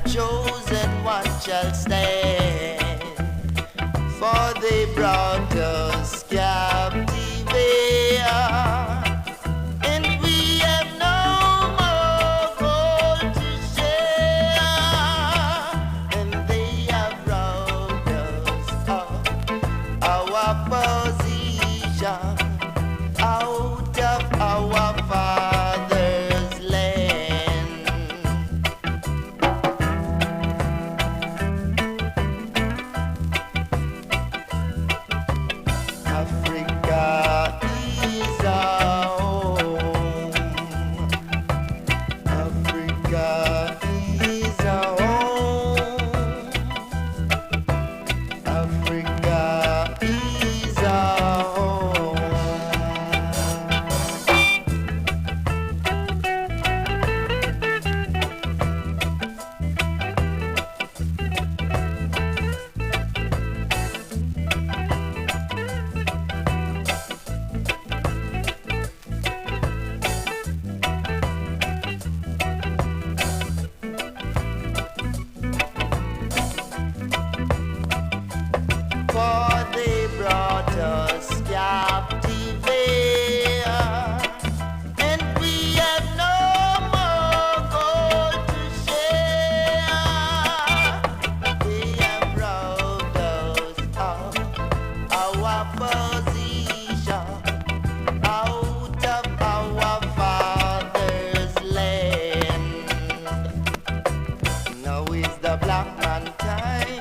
chosen one shall stand, for they brought us captive here, and we have no more gold to share, and they have robbed us of our position out of our father's land. Africa is our home. Africa is our home. Africa is our home. For they brought us captive here, and we have no more gold to share. They have robbed us of our position out of our father's land. Now is the black man time.